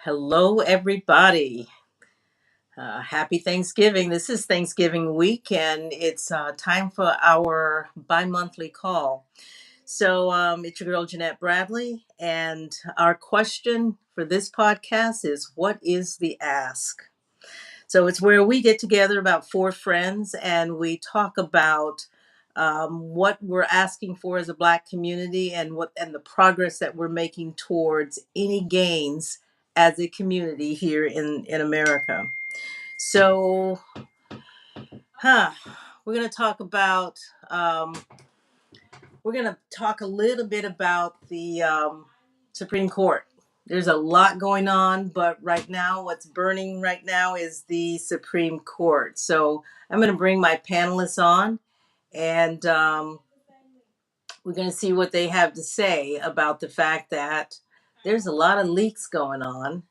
Hello, everybody. Happy Thanksgiving. This is Thanksgiving week, and it's time for our bi monthly call. So, it's your girl, Jeanette Bradley, and our question for this podcast is, what is the ask? So it's where we get together, about four friends, and we talk about what we're asking for as a Black community, and the progress that we're making towards any gains as a community here in America. So, huh, we're gonna talk about we're gonna talk a little bit about the Supreme Court. There's a lot going on, but right now, what's burning right now is the Supreme Court. So I'm going to bring my panelists on, and we're going to see what they have to say about the fact that there's a lot of leaks going on,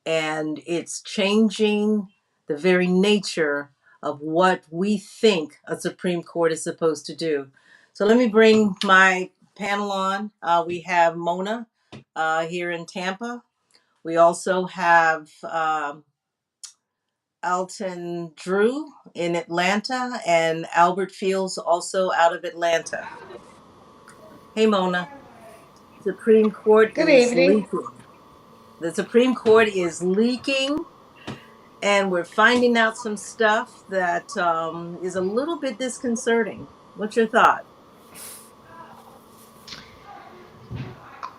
and it's changing the very nature of what we think a Supreme Court is supposed to do. So let me bring my panel on. We have Mona here in Tampa. We also have Alton Drew in Atlanta, and Albert Fields also out of Atlanta. Hey, Mona. Supreme Court Good is evening. leaking. The Supreme Court is leaking, and we're finding out some stuff that is a little bit disconcerting. What's your thought?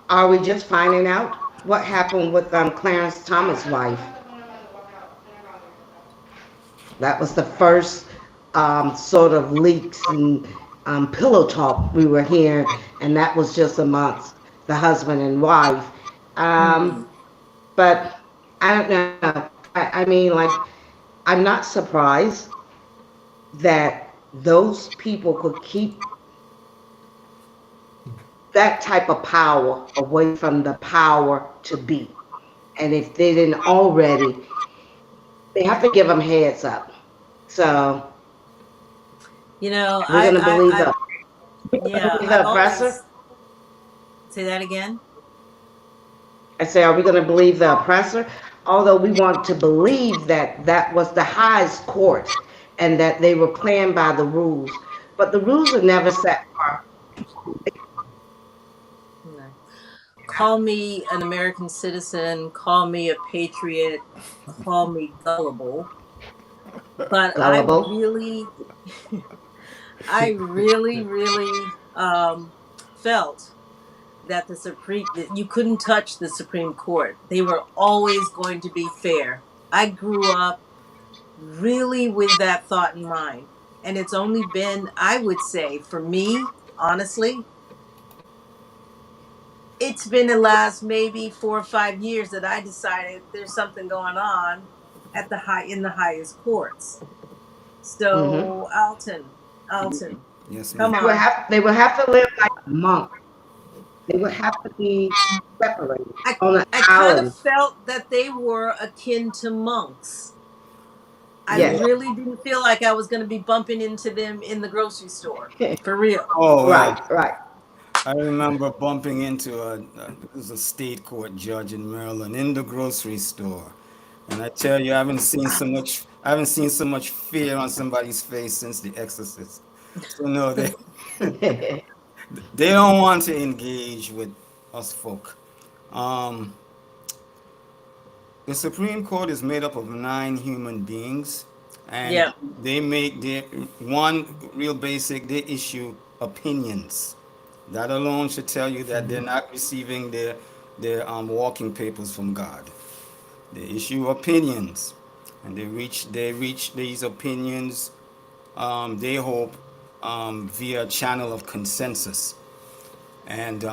Are we just finding out what happened with Clarence Thomas' wife? That was the first sort of leaks and pillow talk we were hearing, and that was just amongst the husband and wife. Hmm. But I don't know. I mean, like, I'm not surprised that those people could keep that type of power away from the power to be. And if they didn't already, they have to give them heads up. So You know, we're gonna believe yeah, believe I've the oppressor. always say that again. I say, are we gonna believe the oppressor? Although we want to believe that that was the highest court and that they were playing by the rules, but the rules are never set for. No. Call me an American citizen, call me a patriot, call me gullible, but Gullible. I really felt that that you couldn't touch the Supreme Court. They were always going to be fair. I grew up really with that thought in mind. And it's only been, I would say, for me, honestly, it's been the last maybe 4 or 5 years that I decided there's something going on at in the highest courts. Hmm. So Alton, Yes, come ma'am. on. They would have to live like a monk. They would have to be separated I on an I kind of island. felt that they were akin to monks. I Yes. really didn't feel like I was going to be bumping into them in the grocery store. For real. Oh well, Right, right. I remember bumping into it was a state court judge in Maryland in the grocery store, and I tell you, I haven't seen so much fear on somebody's face since The Exorcist. So no, they don't want to engage with us folk. Um, the Supreme Court is made up of nine human beings, and Yeah. they make their one real basic. They issue opinions. That alone should tell you that they're not receiving their walking papers from God. They issue opinions, and they reach these opinions. They hope via a channel of consensus, and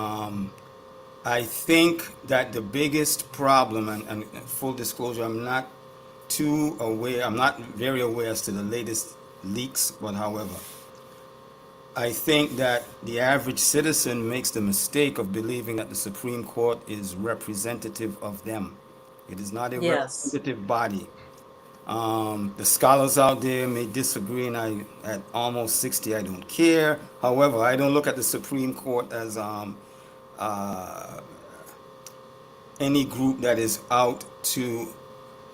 I think that the biggest problem, and full disclosure, I'm not very aware as to the latest leaks, but however, I think that the average citizen makes the mistake of believing that the Supreme Court is representative of them. It is not a Yes. representative body. The scholars out there may disagree, and at almost 60, I don't care. However, I don't look at the Supreme Court as uh, any group that is out to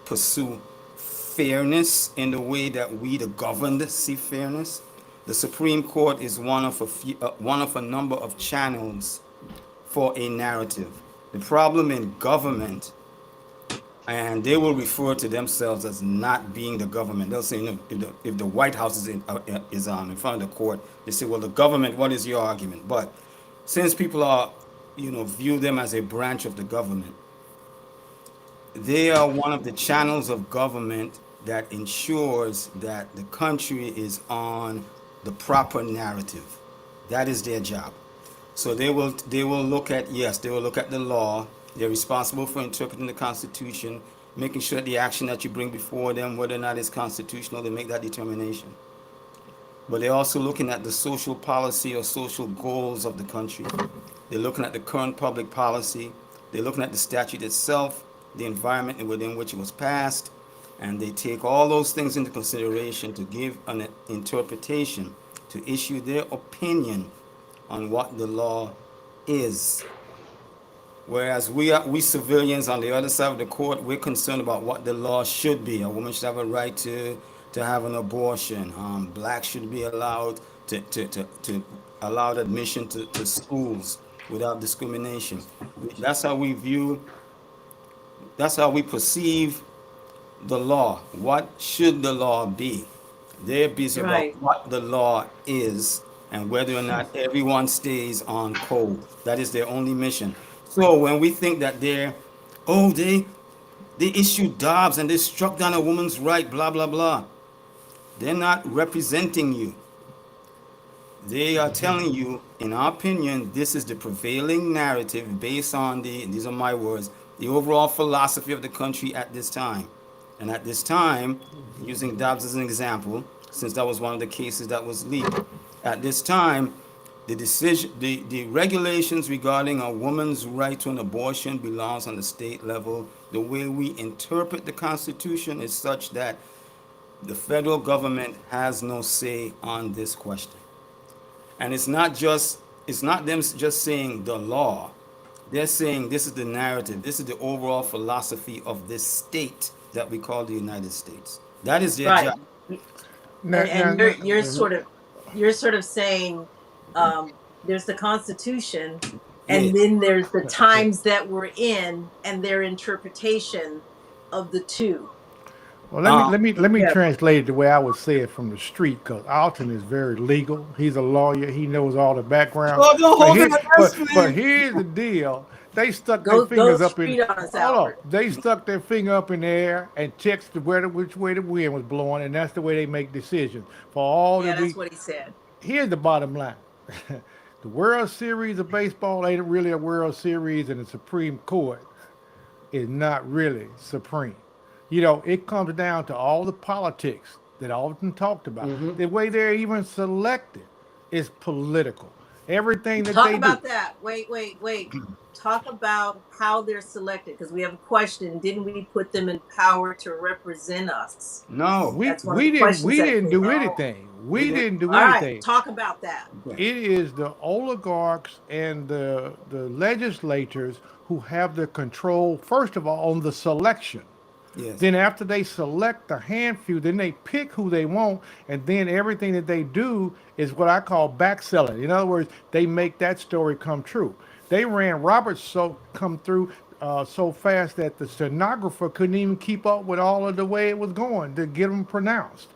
pursue fairness in the way that we, the governed, see fairness. The Supreme Court is one of a number of channels for a narrative. The problem in government, and they will refer to themselves as not being the government. They'll say, if the White House is in front of the court, they say, well, the government, what is your argument? But since people are, view them as a branch of the government, they are one of the channels of government that ensures that the country is on the proper narrative. That is their job. So they will look at, yes, they will look at the law. They're responsible for interpreting the Constitution, making sure the action that you bring before them, whether or not it's constitutional, they make that determination. But they're also looking at the social policy or social goals of the country. They're looking at the current public policy. They're looking at the statute itself, the environment within which it was passed, and they take all those things into consideration to give an interpretation, to issue their opinion on what the law is. Whereas we civilians on the other side of the court, we're concerned about what the law should be. A woman should have a right to have an abortion. Blacks should be allowed to allowed admission to schools without discrimination. That's how we view, that's how we perceive the law. What should the law be? They're busy about Right. what the law is and whether or not everyone stays on code. That is their only mission. So when we think that oh, they issued Dobbs and they struck down a woman's right, blah, blah, blah. They're not representing you. They are telling you, in our opinion, this is the prevailing narrative based on these are my words, the overall philosophy of the country at this time. And at this time, using Dobbs as an example, since that was one of the cases that was leaked, at this time, the regulations regarding a woman's right to an abortion belongs on the state level. The way we interpret the Constitution is such that the federal government has no say on this question. And it's not them just saying the law. They're saying this is the narrative, this is the overall philosophy of this state that we call the United States. That is their Right. job. Now, And now, you're sort of saying there's the Constitution, Yeah. and then there's the times that we're in and their interpretation of the two. well, Um, let me Yeah. translate it the way I would say it from the street, because Alton is very legal. He's a lawyer. He knows all the background. oh, don't But hold here, it but against me. here's the deal. They stuck their Go fingers up in. street on us, Hold on. Albert. They stuck their finger up in the air and checked which way the wind was blowing, and that's the way they make decisions. For all Yeah, that that's we, what he said. here's the bottom line. The World Series of baseball ain't really a World Series, and the Supreme Court is not really supreme. It comes down to all the politics that Alton talked about. The way they're even selected is political. Everything that Talk they do. about that. Wait. Talk about how they're selected, because we have a question. Didn't we put them in power to represent us? No. We That's one of we the didn't questions we that didn't came do out. anything. We We didn't. didn't do All right, anything. talk about that. Okay. It is the oligarchs and the legislators who have the control, first of all, on the selection. Yes. Then after they select a handful, then they pick who they want, and then everything that they do is what I call back selling. In other words, they make that story come true. They ran Roberts come through so fast that the stenographer couldn't even keep up with all of the way it was going to get them pronounced.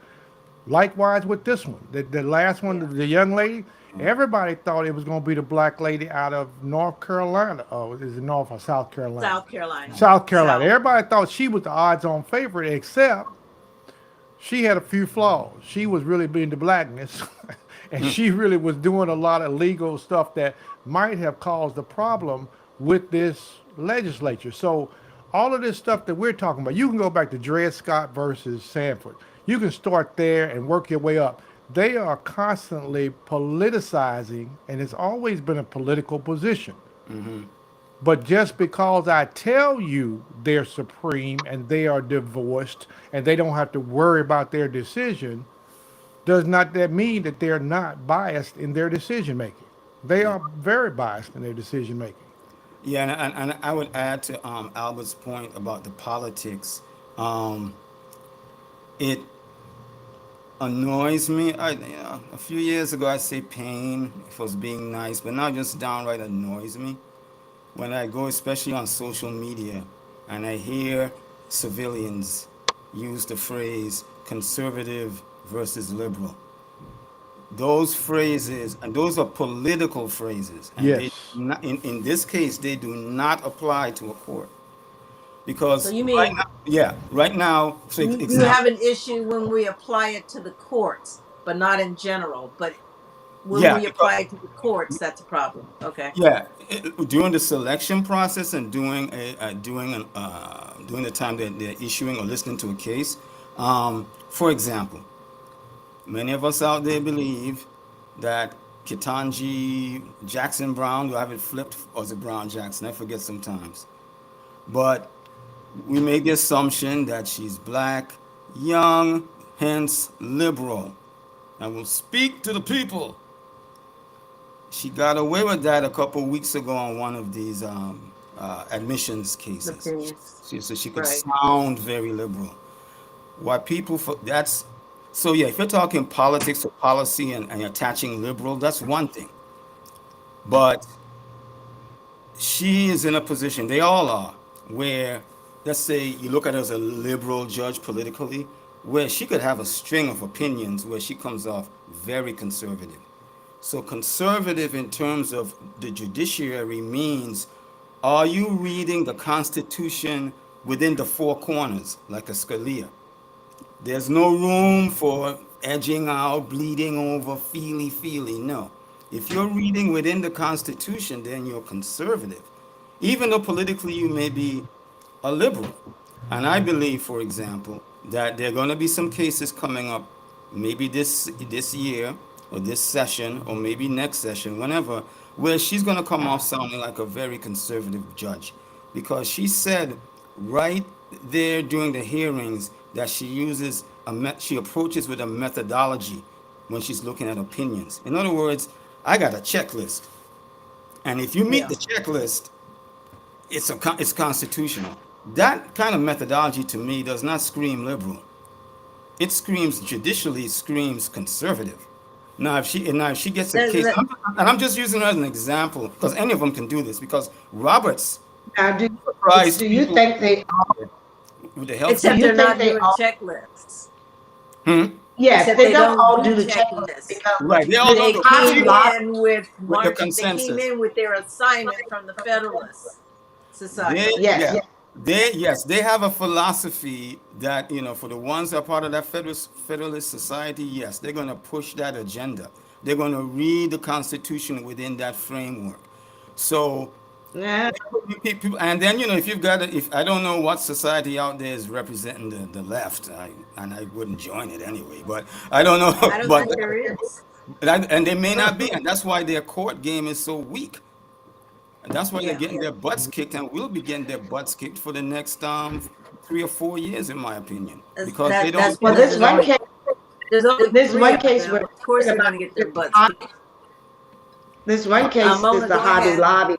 Likewise with this one, the last one, Yeah. the young lady. Everybody thought it was going to be the black lady out of North Carolina. Oh, is it North or South Carolina? South Carolina. South Carolina. South. Everybody thought she was the odds-on favorite, except she had a few flaws. She was really being the blackness, and she really was doing a lot of legal stuff that might have caused a problem with this legislature. So all of this stuff that we're talking about, you can go back to Dred Scott versus Sanford. You can start there and work your way up. They are constantly politicizing, and it's always been a political position. But just because I tell you they're supreme and they are divorced and they don't have to worry about their decision, does not that mean that they're not biased in their decision making? They are very biased in their decision making. Yeah, and I would add to Albert's point about the politics. Um, it annoys me. A few years ago, I say pain if I was being nice, but now just downright annoys me when I go, especially on social media, and I hear civilians use the phrase conservative versus liberal. Those phrases, and those are political phrases, and they Yes. not, in this case, they do not apply to a court. So Because you right mean now, yeah, right now, for you have example, an issue when we apply it to the courts, but not in general. But when yeah, we because apply it to the courts, that's a problem. Okay. yeah, during the selection process and during the time that they're issuing or listening to a case, for example, many of us out there believe that Ketanji Jackson Brown, do I have it flipped or is it Brown Jackson? I forget sometimes. But we make the assumption that she's black, young, hence liberal, and will speak to the people. She got away with that a couple weeks ago on one of these admissions cases. Opinions. So she could Right. sound very liberal. Why people for that's so yeah. If you're talking politics or policy and attaching liberal, that's one thing. But she is in a position, they all are, where, let's say you look at her as a liberal judge politically, where she could have a string of opinions where she comes off very conservative. So, conservative in terms of the judiciary means, are you reading the Constitution within the four corners, like a Scalia? There's no room for edging out, bleeding over, feely, feely. No. If you're reading within the Constitution, then you're conservative, even though politically you may be a liberal. And I believe, for example, that there are going to be some cases coming up, maybe this year or this session or maybe next session, whenever, where she's going to come off sounding like a very conservative judge, because she said right there during the hearings that she uses she approaches with a methodology when she's looking at opinions. In other words, I got a checklist, and if you meet Yeah. the checklist, it's constitutional. That kind of methodology to me does not scream liberal. It screams judicially, it screams conservative. Now if she gets a That, case, that, and I'm just using her as an example because any of them can do this. Because Roberts Now, surprised do you people think they with the health do except care. you they're think not they doing all? checklists. Hmm? Yes, Except they they don't don't all do do the checklist checklists. because Right, they all They don't do Hobby came it Lobby. in with with the They came consensus. in with their assignment from the Federalist They Society. Yes, yeah, yes. they have a philosophy that for the ones that are part of that Federalist Society, yes, they're going to push that agenda. They're going to read the Constitution within that framework. So Yeah. people, and then if you've got if I don't know what society out there is representing the left, and I wouldn't join it anyway, but I don't I know, don't but think there is. and they may not be, and that's why their court game is so weak. And that's why they're Yeah. getting their butts kicked, and will be getting their butts kicked for the next 3 or 4 years, in my opinion, because they don't. That's Well, because there's only this three one of case them. we're Of course, talking they're about, going to get their butts kicked. this one case is Mona, the go Hobby ahead. Lobby.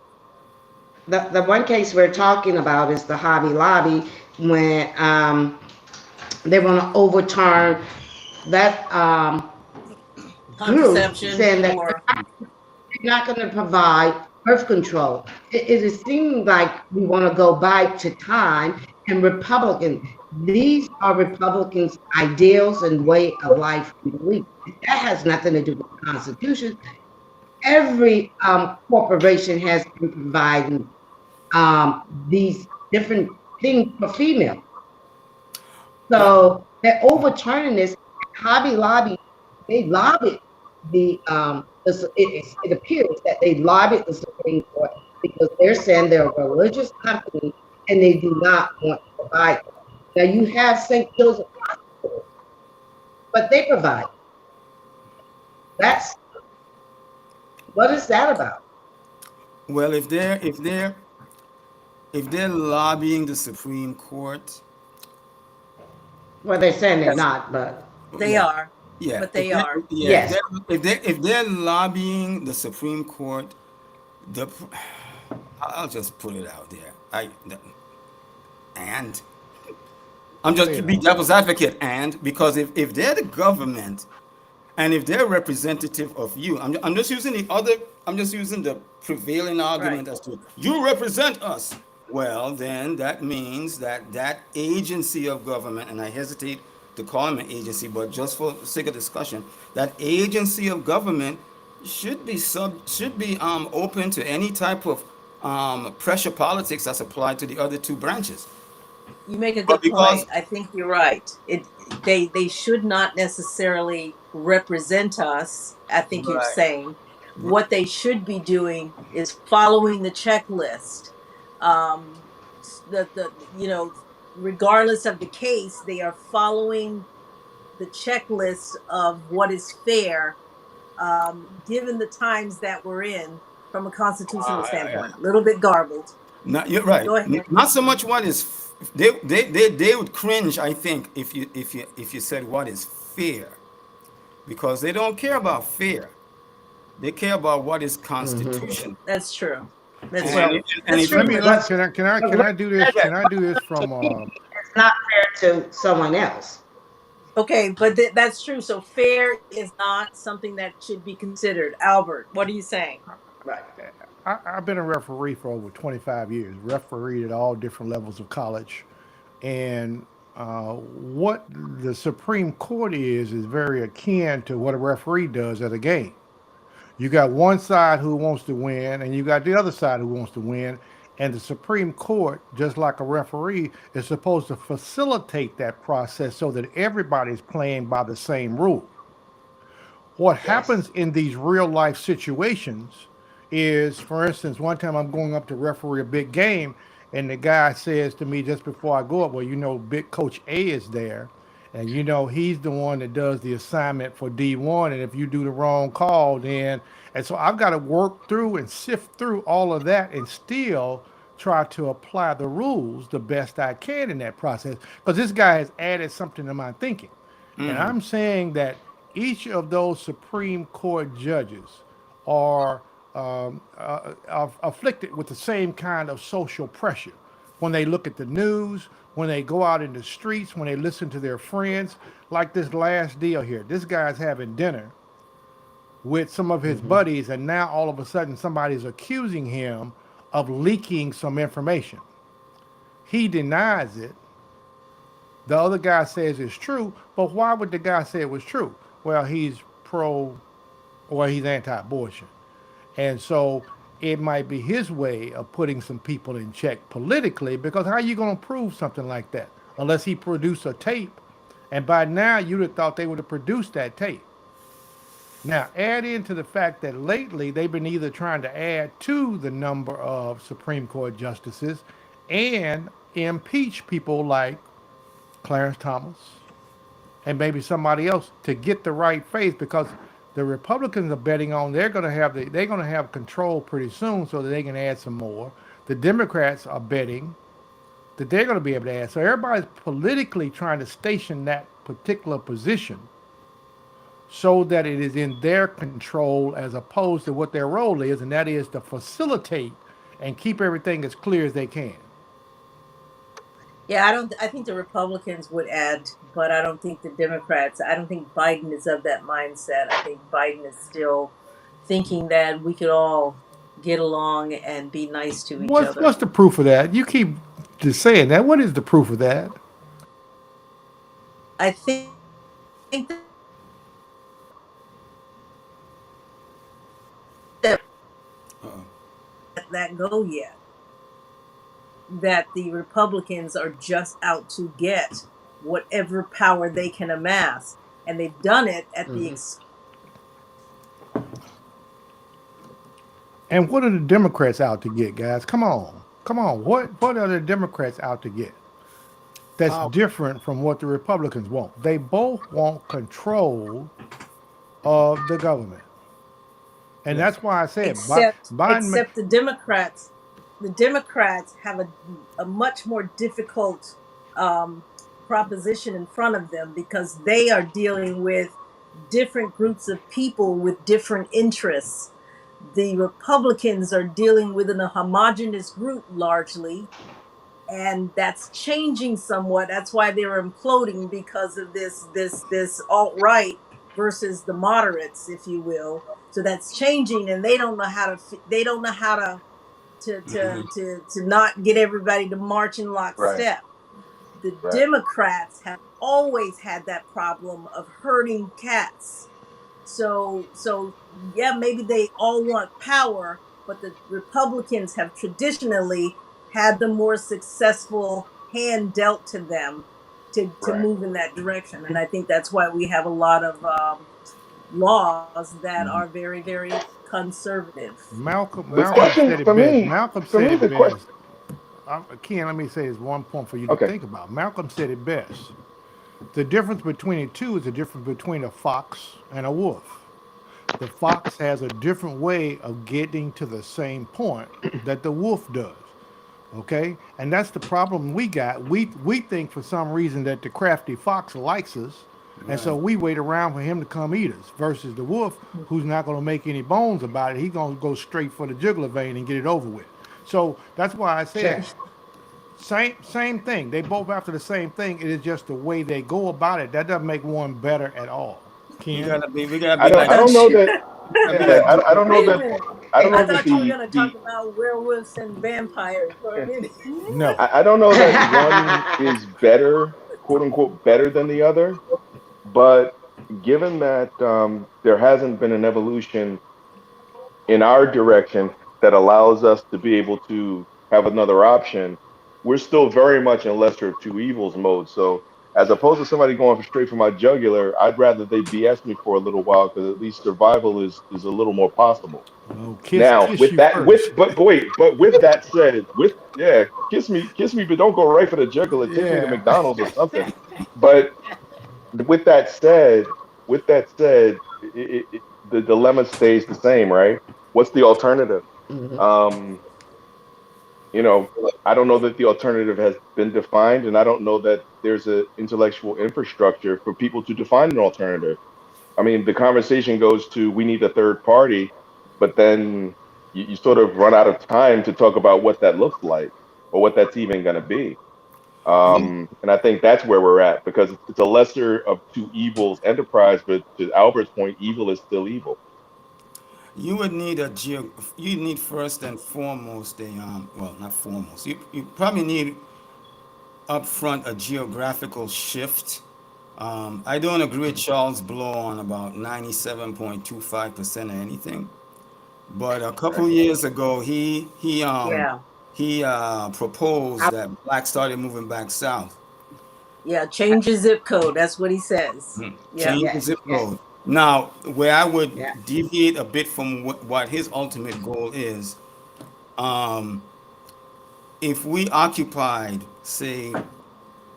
The one case we're talking about is the Hobby Lobby when they want to overturn that group Contraception saying that or they're not going to provide birth control. It seems like we want to go back to time and Republican. These are Republicans' ideals and way of life and belief. That has nothing to do with the Constitution. Every corporation has been providing these different things for female. So they're overturning this. Hobby Lobby, they lobbied it appears that they lobbied the Supreme Court because they're saying they're a religious company and they do not want to provide. Now you have St. Joseph Hospital, but they provide. That's what is that about? Well, if they're lobbying the Supreme Court, Well, they're saying they're not, but they yeah, are, yeah, but they are. yes. if they're lobbying the Supreme Court, the I'll just put it out there. And I'm just Say to it be all. devil's advocate, and because if they're the government and if they're representative of you, I'm just using the other, I'm just using the prevailing Right. argument as to you represent us. Well, then that means that that agency of government, and I hesitate to call them an agency, but just for sake of discussion, that agency of government should be open to any type of pressure politics that's applied to the other two branches. You make a But good because point. I think you're right. They should not necessarily represent us. I think you're right, saying what they should be doing is following the checklist. The regardless of the case, they are following the checklist of what is fair, given the times that we're in from a constitutional standpoint. A little bit garbled. not, you're right. Go ahead. Not so much what is they would cringe, I think, if you said what is fair, because they don't care about fair. They care about what is constitutional. That's true. That's And Well, true. if, and That's if true. you Let me But let can I do this? Can I do this from it's not fair to someone else. okay, but that's true. So fair is not something that should be considered. Albert, what are you saying? Right. I've been a referee for over 25 years, refereed at all different levels of college. And what the Supreme Court is very akin to what a referee does at a game. You got one side who wants to win, and you got the other side who wants to win. And the Supreme Court, just like a referee, is supposed to facilitate that process so that everybody's playing by the same rule. What Yes. happens in these real life situations is, for instance, one time I'm going up to referee a big game, and the guy says to me just before I go up, well, big coach A is there, and he's the one that does the assignment for D1, and if you do the wrong call, then, and so I've got to work through and sift through all of that and still try to apply the rules the best I can in that process, because this guy has added something to my thinking. And I'm saying that each of those Supreme Court judges are afflicted with the same kind of social pressure when they look at the news, when they go out in the streets, when they listen to their friends. Like this last deal here, this guy's having dinner with some of his buddies, and now all of a sudden somebody's accusing him of leaking some information. He denies it. The other guy says it's true, but why would the guy say it was true? Well, he's pro or he's anti-abortion. And so it might be his way of putting some people in check politically, because how are you going to prove something like that unless he produced a tape? And by now you'd have thought they would have produced that tape. Now, add into the fact that lately they've been either trying to add to the number of Supreme Court justices and impeach people like Clarence Thomas, and maybe somebody else to get the right face, because the Republicans are betting on they're going to have control pretty soon so that they can add some more. The Democrats are betting that they're going to be able to add. So everybody's politically trying to station that particular position so that it is in their control as opposed to what their role is, and that is to facilitate and keep everything as clear as they can. Yeah, I don't. I think the Republicans would add, but I don't think the Democrats. I don't think Biden is of that mindset. I think Biden is still thinking that we could all get along and be nice to each What's other. what's the proof of that? You keep just saying that. What is the proof of that? I think that that go yet. That the Republicans are just out to get whatever power they can amass, and they've done it at the And what are the Democrats out to get, guys? Come on. What are the Democrats out to get? That's how different from what the Republicans want. They both want control of the government, and yes. that's why I said Biden. except the Democrats have a much more difficult um, proposition in front of them because they are dealing with different groups of people with different interests. the Republicans are dealing within a homogenous group largely, and that's changing somewhat. That's why they're imploding, because of this alt right versus the moderates, if you will. So that's changing, and they don't know how to they don't know how to not get everybody to march in Right. lockstep. The Right. Democrats have always had that problem of herding cats. So yeah, maybe they all want power, but the Republicans have traditionally had the more successful hand dealt to them to Right. move in that direction. And I think that's why we have a lot of laws that are very, very conservative. The Malcolm question said it best. Malcolm for said me, it the question. best. Ken, let me say this one point for you to Okay. think about. Malcolm said it best. The difference between the two is the difference between a fox and a wolf. The fox has a different way of getting to the same point that the wolf does. Okay? And that's the problem we got. We think for some reason that the crafty fox likes us, and so Right. we wait around for him to come eat us, versus the wolf, who's not going to make any bones about it. He's going to go straight for the jugular vein and get it over with. So that's why I said Sure. same thing. They both after the same thing. It is just the way they go about it. That doesn't make one better at all. Ken? We gotta I be don't. like I don't know that. we gotta be Yeah. like I don't know Wait a that. minute. I don't I know that thought you were going to talk the about werewolves and vampires for a minute. No. I don't know that one is better, quote unquote, better than the other. But given that there hasn't been an evolution in our direction that allows us to be able to have another option, we're still very much in lesser of two evils mode. So as opposed to somebody going straight for my jugular, I'd rather they BS me for a little while because at least survival is a little more possible. Oh, Now, kiss with you that, with first. but with that said, with yeah, kiss me, but don't go right for the jugular. Take me to Yeah. McDonald's or something. But with that said, the dilemma stays the same, right? What's the alternative? Mhm. Um, you know, I don't know that the alternative has been defined, and I don't know that there's an intellectual infrastructure for people to define an alternative. I mean, the conversation goes to we need a third party, but then you sort of run out of time to talk about what that looks like or what that's even going to be. And I think that's where we're at because it's a lesser of two evils enterprise, but to Albert's point, evil is still evil. you would need you need first and foremost a well, not foremost. You probably need upfront a geographical shift. I don't agree with Charles Blow on about 97.25% of anything, but a couple years ago Yeah. he I, proposed that blacks started moving back south. Yeah, change your zip code. That's what he says. Yeah. Change the yes, zip yes, code. Now, where I would yeah. deviate a bit from what his ultimate goal is, um, if we occupied, say,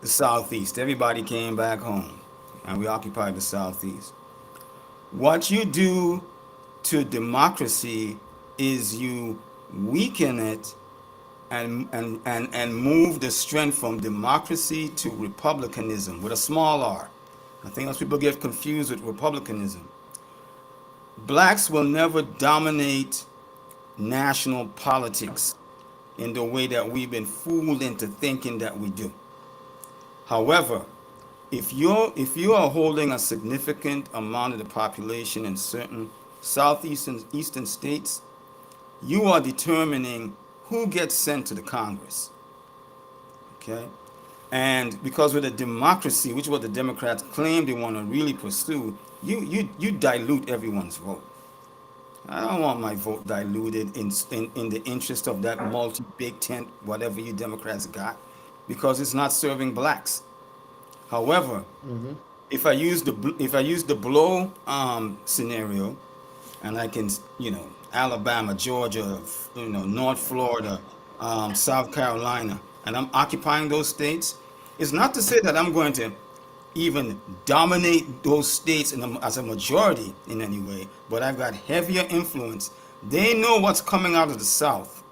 the southeast, everybody came back home, and we occupied the southeast. What you do to democracy is you weaken it and move the strength from democracy to republicanism with a small r. I think most people get confused with republicanism. Blacks will never dominate national politics in the way that we've been fooled into thinking that we do. However, if you are holding a significant amount of the population in certain southeastern eastern states, you are determining who gets sent to the Congress. Okay? And because with a democracy, which is what the Democrats claim they want to really pursue, you dilute everyone's vote. I don't want my vote diluted in the interest of that multi big tent, whatever you Democrats got, because it's not serving blacks. However, Hmm. if I use the blow scenario, and I can Alabama, Georgia, North Florida, South Carolina, and I'm occupying those states, it's not to say that I'm going to even dominate those states as a majority in any way, but I've got heavier influence. They know what's coming out of the South,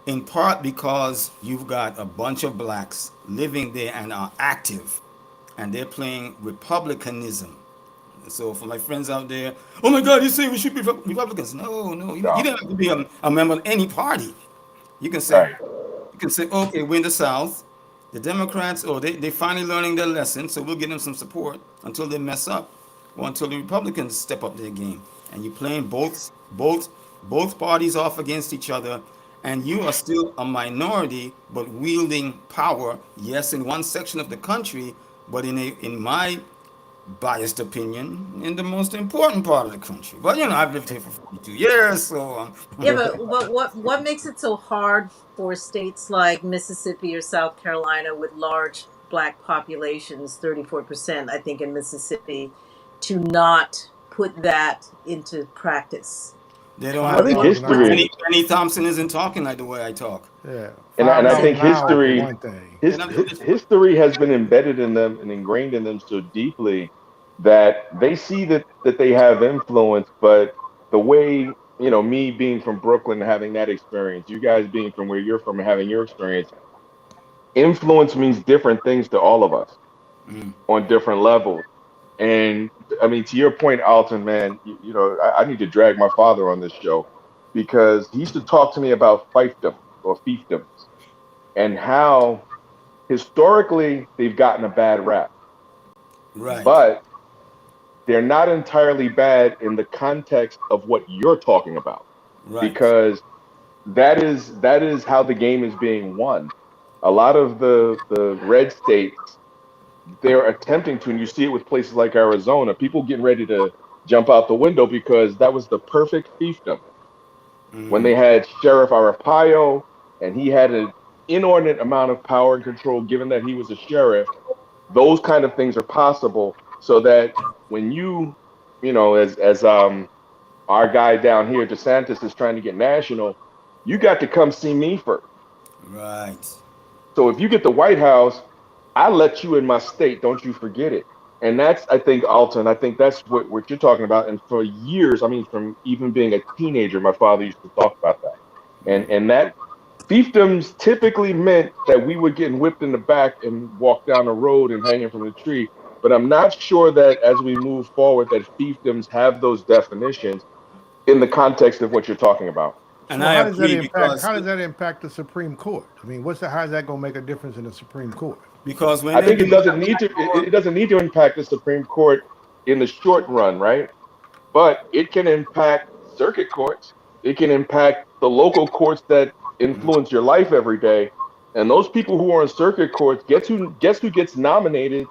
in part because you've got a bunch of blacks living there and are active, and they're playing republicanism. So for my friends out there, oh my God, you say we should be Republicans? No, no, you No, don't have to be a member of any party. You can say, right. okay, we're in the South. The Democrats, they finally learning their lesson, so we'll give them some support until they mess up, or until the Republicans step up their game. And you're playing both parties off against each other, and you are still a minority, but wielding power. Yes, in one section of the country, but in my biased opinion, in the most important part of the country. But I've lived here for 42 years, so Yeah, but what makes it so hard for states like Mississippi or South Carolina with large black populations, 34%, I think, in Mississippi, to not put that into practice? they don't I have think $5 to. an history, hour. Penny Thompson isn't talking like the way I talk. Yeah, and five I dollars think an hour for history, one thing. They're not doing this. history has been embedded in them and ingrained in them so deeply that they see that they have influence, but the way, me being from Brooklyn, having that experience, you guys being from where you're from and having your experience, influence means different things to all of us on different levels. And I mean, to your point, Alton, man, I need to drag my father on this show because he used to talk to me about fiefdom or fiefdoms and how historically they've gotten a bad rap, Right, but they're not entirely bad in the context of what you're talking about right. because that is how the game is being won. A lot of the red states, they're attempting to, and you see it with places like Arizona, people getting ready to jump out the window because that was the perfect fiefdom when they had Sheriff Arpaio, and he had an inordinate amount of power and control given that he was a sheriff. Those kind of things are possible so that when as our guy down here, DeSantis, is trying to get national, you got to come see me first. Right. So if you get the White House, I let you in my state. Don't you forget it. And that's, I think, Alton, I think that's what you're talking about. And for years, I mean, from even being a teenager, my father used to talk about that. And that fiefdoms typically meant that we were getting whipped in the back and walked down the road and hanging from the tree. But I'm not sure that as we move forward, that fiefdoms have those definitions in the context of what you're talking about. And So I how does that agree impact? because How does that impact the Supreme Court? I mean, how is that going to make a difference in the Supreme Court? because when I they think do it doesn't need to. It doesn't need to impact the Supreme Court in the short run, right? But it can impact circuit courts. It can impact the local courts that influence your life every day. And those people who are in circuit courts, guess who gets nominated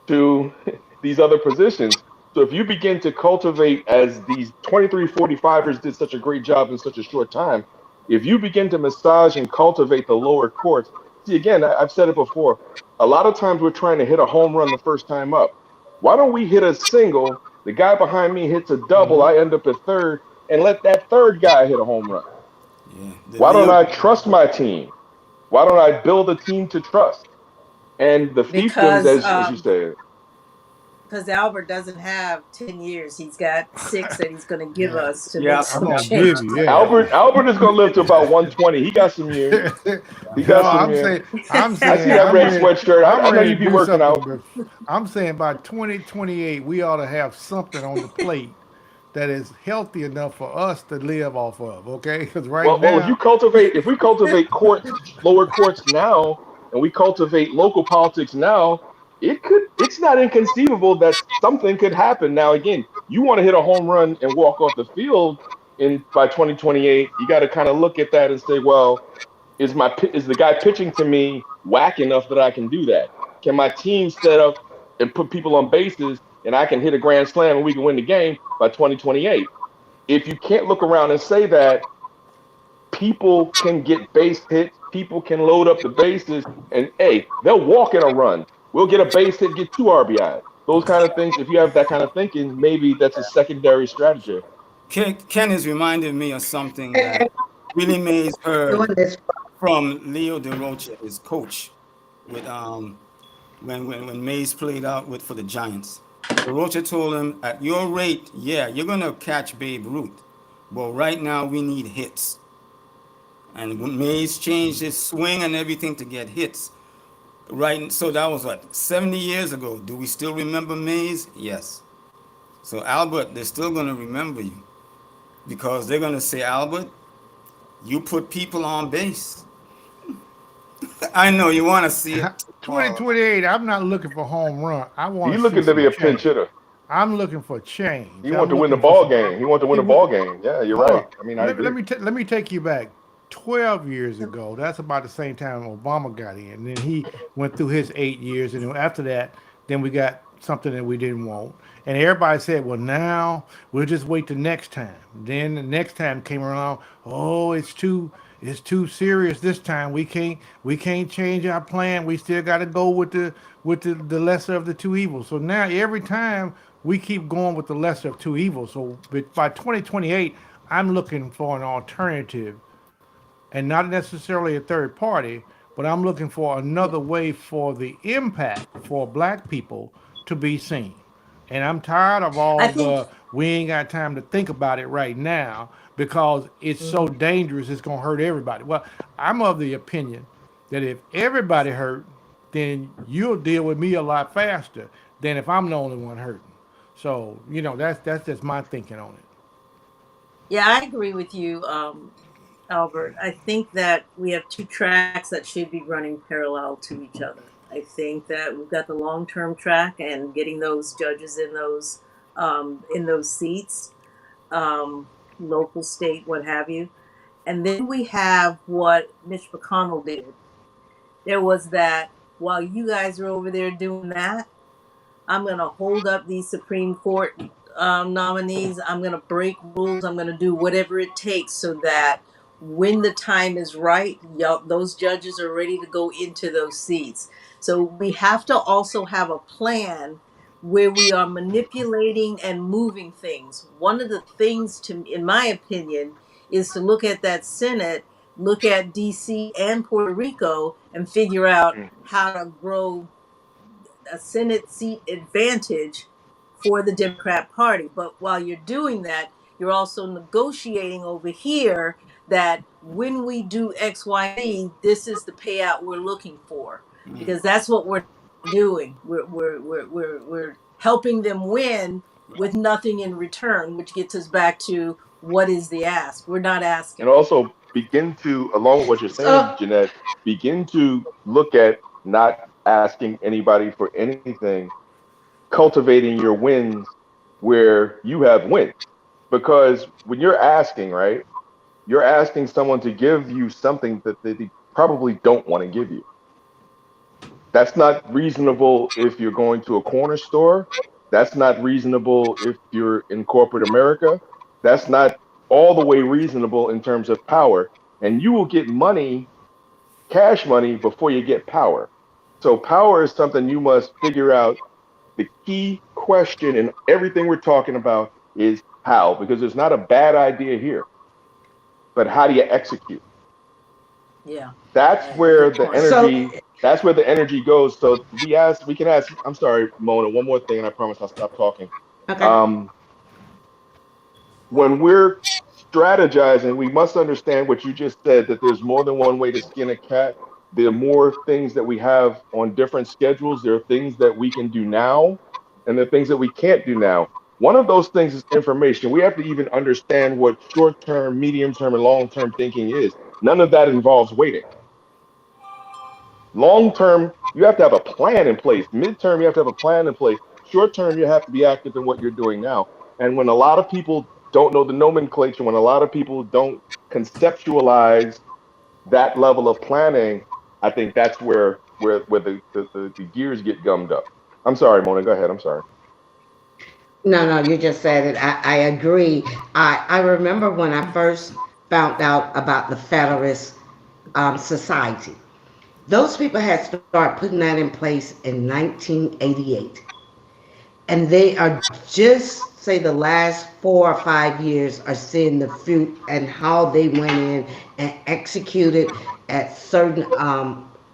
to these other positions. So if you begin to cultivate, as these 2345ers did such a great job in such a short time, if you begin to massage and cultivate the lower courts, see, again, I've said it before, a lot of times we're trying to hit a home run the first time up. Why don't we hit a single? The guy behind me hits a double, Hmm. I end up at third, and let that third guy hit a home run. yeah, the Why don't Leo I trust my team? Why don't I build a team to trust? And the fiefdoms, Because as you said, because Albert doesn't have 10 years. He's got 6 that he's going to give Yeah, us to yeah, make I'm some gonna give change. you. Yeah. Albert is going to live to about 120. He got some years. He No, got some years. I'm I see saying, that red sweatshirt. I know ready you to be do working something, out. but I'm saying by 2028, we ought to have something on the plate that is healthy enough for us to live off of. Okay, because right Well, now, if we cultivate courts, lower courts now, and we cultivate local politics now, it's not inconceivable that something could happen. Now, again, you want to hit a home run and walk off the field by 2028, you got to kind of look at that and say, well, is the guy pitching to me whack enough that I can do that? Can my team set up and put people on bases and I can hit a grand slam and we can win the game by 2028? If you can't look around and say that, people can get base hits, people can load up the bases, and hey, they'll walk in a run. We'll get a base hit, get 2 RBIs. Those kind of things. If you have that kind of thinking, maybe that's a secondary strategy. Ken is reminding me of something that And Willie Mays doing heard this. from Leo DeRocha, his coach, with when Mays played out with for the Giants. DeRocha told him, at your rate, yeah, you're gonna catch Babe Ruth, but right now we need hits. And when Mays changed his swing and everything to get hits. Right, so that was what, 70 years ago. Do we still remember Mays? Yes. So Albert, they're still going to remember you because they're going to say, Albert, you put people on base. I know you want to see it tomorrow. 2028, I'm not looking for home run. I want He's to see looking to be some a pinch change. hitter. I'm looking for change. He want I'm to win the looking for ball some. game. He want to win He the want, ball game. Yeah, you're hold right. up. I mean, I agree. Let me take you back 12 years ago. That's about the same time Obama got in. And then he went through his 8 years. And then after that, then we got something that we didn't want. And everybody said, well, now we'll just wait the next time. Then the next time came around, oh, it's too serious this time. We can't change our plan. We still got to go with the lesser of the two evils. So now every time we keep going with the lesser of two evils. So by 2028, I'm looking for an alternative and not necessarily a third party, but I'm looking for another way for the impact for black people to be seen. And I'm tired of I all think. the we ain't got time to think about it right now because it's so Mhm. dangerous, it's gonna hurt everybody. Well, I'm of the opinion that if everybody hurt, then you'll deal with me a lot faster than if I'm the only one hurting. So, that's just my thinking on it. Yeah, I agree with you, Albert. I think that we have two tracks that should be running parallel to each other. I think that we've got the long term track and getting those judges in those seats, local, state, what have you. And then we have what Mitch McConnell did. There was that while you guys are over there doing that, I'm going to hold up these Supreme Court nominees. I'm going to break rules. I'm going to do whatever it takes so that when the time is right, those judges are ready to go into those seats. So we have to also have a plan where we are manipulating and moving things. One of the things, in my opinion, is to look at that Senate, look at DC and Puerto Rico, and figure out how to grow a Senate seat advantage for the Democrat Party. But while you're doing that, you're also negotiating over here that when we do X, Y, Z, this is the payout we're looking for. Because that's what we're doing. We're helping them win with nothing in return, which gets us back to what is the ask? We're not And asking. also begin to, along with what you're saying, So, Jeanette, begin to look at not asking anybody for anything, cultivating your wins where you have wins. Because when you're asking, right, you're asking someone to give you something that they probably don't want to give you. That's not reasonable if you're going to a corner store. That's not reasonable if you're in corporate America. That's not all the way reasonable in terms of power. And you will get money, cash money, before you get power. So, power is something you must figure out. The key question in everything we're talking about is how, because there's not a bad idea here, but how do you execute? Yeah, That's where good the point. so energy that's where the energy goes. So we can ask, I'm sorry, Mona, one more thing, and I promise I'll stop talking. okay. Um, when we're strategizing, we must understand what you just said, that there's more than one way to skin a cat. There are more things that we have on different schedules. There are things that we can do now, and there are things that we can't do now. One of those things is information. We have to even understand what short term, medium term, and long term thinking is. None of that involves waiting. Long term, you have to have a plan in place. Midterm, you have to have a plan in place. Short term, you have to be active in what you're doing now. And when a lot of people don't know the nomenclature, when a lot of people don't conceptualize that level of planning, I think that's where the gears get gummed up. I'm sorry, Mona. Go ahead. I'm sorry. No, no, you just said it. I agree. I remember when I first found out about the Federalist Society. Those people had started putting that in place in 1988. And they are just, say, the last 4 or 5 years are seeing the fruit and how they went in and executed at certain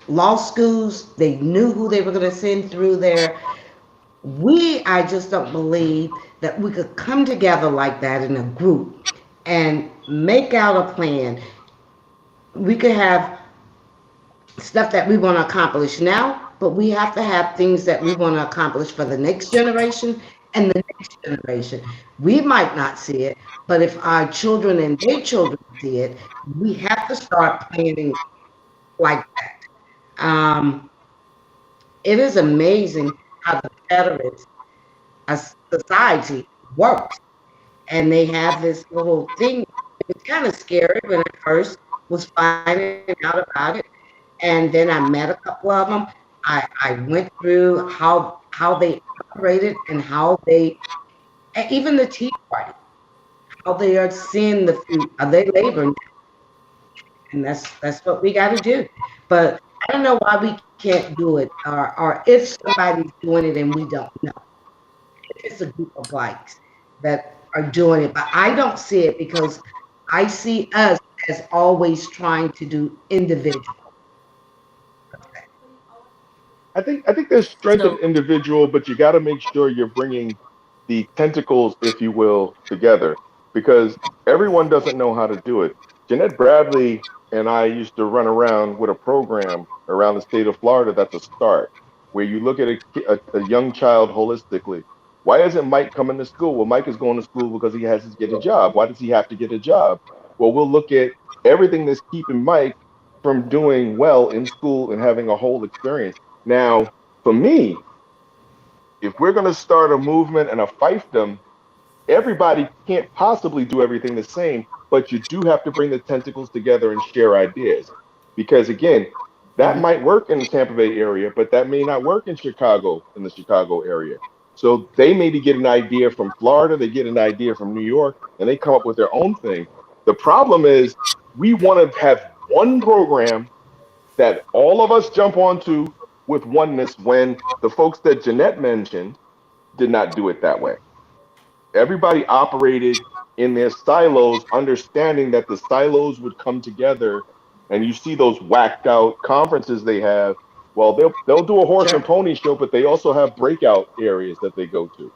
law schools. They knew who they were going to send through there. I just don't believe that we could come together like that in a group and make out a plan. We could have stuff that we want to accomplish now, but we have to have things that we want to accomplish for the next generation and the next generation. We might not see it, but if our children and their children see it, we have to start planning like that. It is amazing how the Confederates society works, and they have this little thing. It was kind of scary when I first was finding out about it, and then I met a couple of them. I went through how they operated and how they, and even the Tea Party, how they are seeing the future. They labor, and that's what we got to do. But I don't know why we can't do it, or if somebody's doing it and we don't know. It's a group of blacks that are doing it, but I don't see it because I see us as always trying to do individual. I think there's strength in So, individual, but you got to make sure you're bringing the tentacles, if you will, together because everyone doesn't know how to do it. Jeanette Bradley and I used to run around with a program around the state of Florida. That's a start, where you look at a young child holistically. Why isn't Mike coming to school? Well, Mike is going to school because he has to get a job. Why does he have to get a job? Well, we'll look at everything that's keeping Mike from doing well in school and having a whole experience. Now, for me, if we're going to start a movement and a fiefdom, everybody can't possibly do everything the same, but you do have to bring the tentacles together and share ideas. Because again, that might work in the Tampa Bay area, but that may not work in Chicago, in the Chicago area. So they maybe get an idea from Florida, they get an idea from New York, and they come up with their own thing. The problem is we want to have one program that all of us jump onto with oneness when the folks that Jeanette mentioned did not do it that way. Everybody operated in their silos, understanding that the silos would come together, and you see those whacked out conferences they have. Well, they'll do a horse and Sure. pony show, but they also have breakout areas that they go to,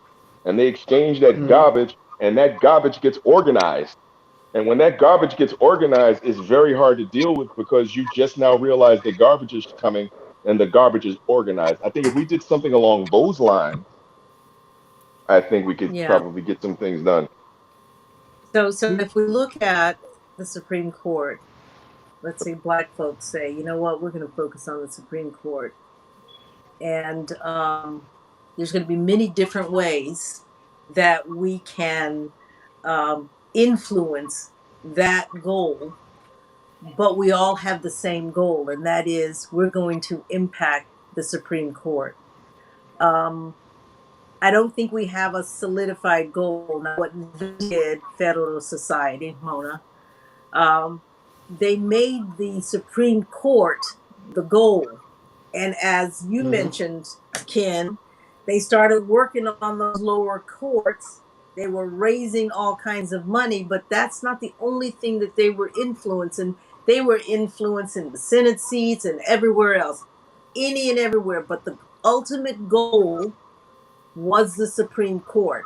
and they exchange that Mhm. garbage, and that garbage gets organized. And when that garbage gets organized, it's very hard to deal with because you just now realize the garbage is coming and the garbage is organized. I think if we did something along those lines, I think we could yeah. probably get some things done. So if we look at the Supreme Court, let's say black folks say, you know what, we're going to focus on the Supreme Court. And there's going to be many different ways that we can influence that goal, but we all have the same goal, and that is we're going to impact the Supreme Court. Um, I don't think we have a solidified goal. Now, what they did, Federal Society, Mona, um, they made the Supreme Court the goal. And as you Mhm. mentioned, Ken, they started working on those lower courts. They were raising all kinds of money, but that's not the only thing that they were influencing. They were influencing the Senate seats and everywhere else, any and everywhere. But the ultimate goal was the Supreme Court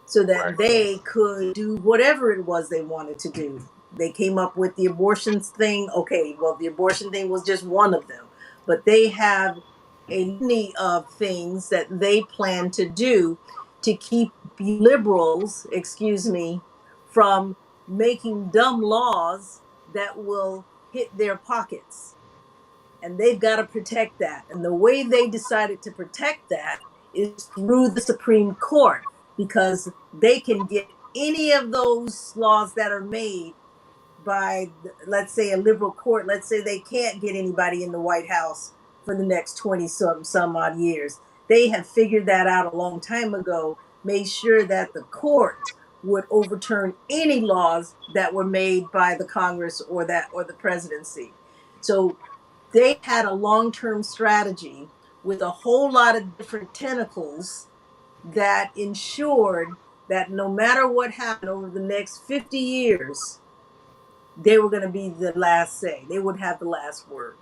so that Right. they could do whatever it was they wanted to do. They came up with the abortions thing. Okay, well, the abortion thing was just one of them, but they have a litany of things that they plan to do to keep liberals, excuse me, from making dumb laws that will hit their pockets, and they've got to protect that. And the way they decided to protect that is through the Supreme Court, because they can get any of those laws that are made by, let's say, a liberal court. Let's say they can't get anybody in the White House for the next 20 some odd years. They have figured that out a long time ago, made sure that the court would overturn any laws that were made by the Congress or the presidency. So they had a long-term strategy with a whole lot of different tentacles that ensured that no matter what happened over the next 50 years, they were going to be the last say. They would have the last word.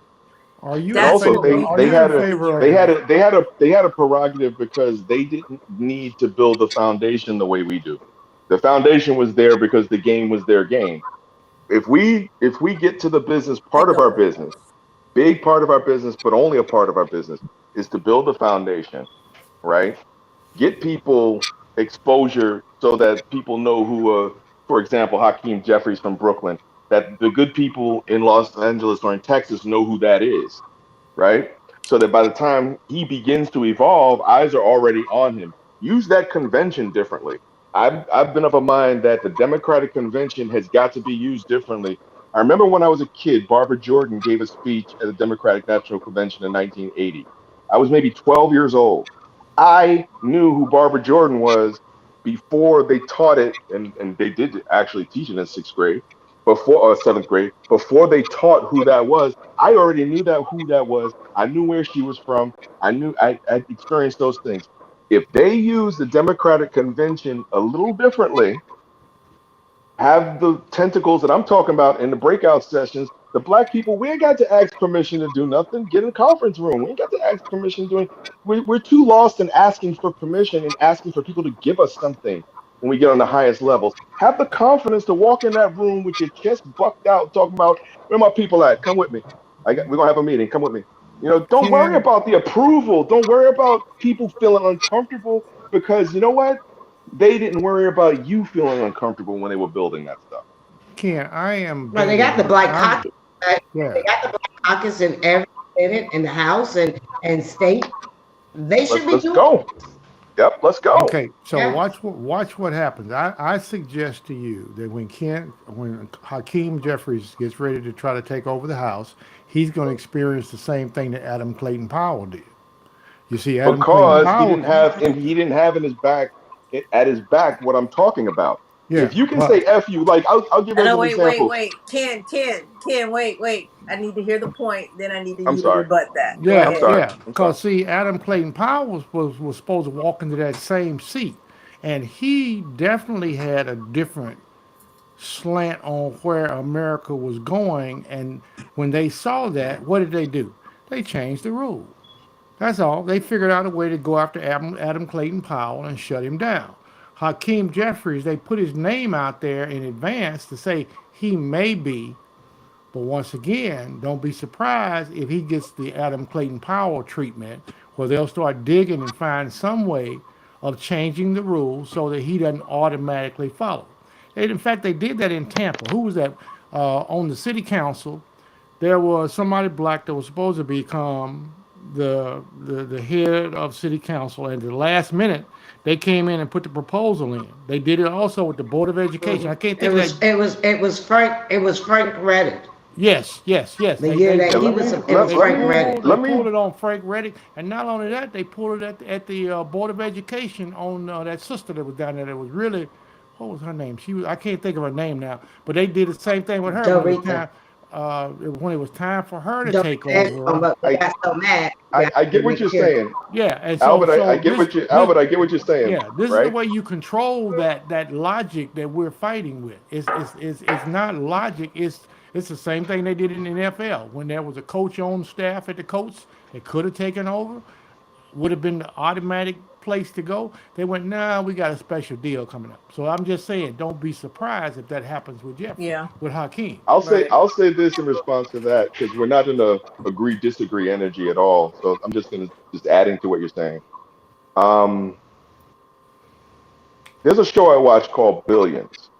Are you And in That's also what favor? they we've Are they you in had done a for favor they of? had years. a they had a they had a prerogative because they didn't need to build the foundation the way we do. The foundation was there because the game was their game. If we get to the business, part of our Bingo. business, big part of our business, but only a part of our business, is to build a foundation, right? get people exposure so that people know who, for example, Hakeem Jeffries from Brooklyn, that the good people in Los Angeles or in Texas know who that is, right? So that by the time he begins to evolve, eyes are already on him. Use that convention differently. I've been of a mind that the Democratic convention has got to be used differently. I remember when I was a kid, Barbara Jordan gave a speech at the Democratic National Convention in 1980. I was maybe 12 years old. I knew who Barbara Jordan was before they taught it, and they did actually teach it in sixth grade, before or seventh grade, before they taught who that was. I already knew that who that was. I knew where she was from. I experienced those things. If they use the Democratic convention a little differently, have the tentacles that I'm talking about in the breakout sessions. The black people, we ain't got to ask permission to do nothing. Get in the conference room. We ain't got to ask permission doing. We're too lost in asking for permission and asking for people to give us something when we get on the highest levels. Have the confidence to walk in that room with your chest bucked out, talking about where my people at. Come with me. We're gonna have a meeting. Come with me. Don't worry Ken, about the approval. Don't worry about people feeling uncomfortable because you know what? They didn't worry about you feeling uncomfortable when they were building that stuff. Ken, I am Right, they got the betting. Black I'm Caucus. yeah. They got the Black Caucus in every Senate, in the House, and state. They should be Let's doing. go. Yep, let's go. Okay, so Yeah. watch what happens. I suggest to you that when Hakeem Jeffries gets ready to try to take over the House, he's going to experience the same thing that Adam Clayton Powell did. You see, Adam Clayton Because Powell, he didn't have in his back at his back what I'm talking about. yeah, If you can but say F you, like I'll give I as know. an example. Wait. Ken. Wait. I need to hear the point. Then I need I'm you to sorry. rebut that. Go yeah, I'm ahead. sorry. yeah. I'm sorry. Because see, Adam Clayton Powell was supposed to walk into that same seat, and he definitely had a different slant on where America was going. And when they saw that, what did they do? They changed the rules. That's all. They figured out a way to go after Adam Clayton Powell and shut him down. Hakeem Jeffries, they put his name out there in advance to say he may be, but once again, don't be surprised if he gets the Adam Clayton Powell treatment, where they'll start digging and find some way of changing the rules so that he doesn't automatically follow. In fact, they did that in Tampa. Who was that? On the city council, there was somebody black that was supposed to become the head of city council, and at the last minute, they came in and put the proposal in. They did it also with the board of education. I can't It think of was that. Frank Reddick. Yes. The year that Yeah, he was, it was Frank Reddick. They let me pulled it on Frank Reddick, and not only that, they pulled it at the board of education on that sister that was down there. That was really, what was her name? I can't think of her name now, but they did the same thing with her Doretha. when it was time for her to take Doretha, over. but we I got so mad. I get what you're saying. Yeah, and Albert, I so get this what you this Albert, I get what you're saying, yeah, this is the right? way you control that logic that we're fighting with. It's not logic. It's the same thing they did in the NFL when there was a coach on staff at the Colts that could have taken over, would have been the automatic place to go. They went, nah, we got a special deal coming up. So I'm just saying, don't be surprised if that happens with Jeffrey, Yeah. with Hakeem. Right. I'll say this in response to that because we're not in a agree disagree energy at all. So I'm just gonna just adding to what you're saying. Um, there's a show I watch called Billions,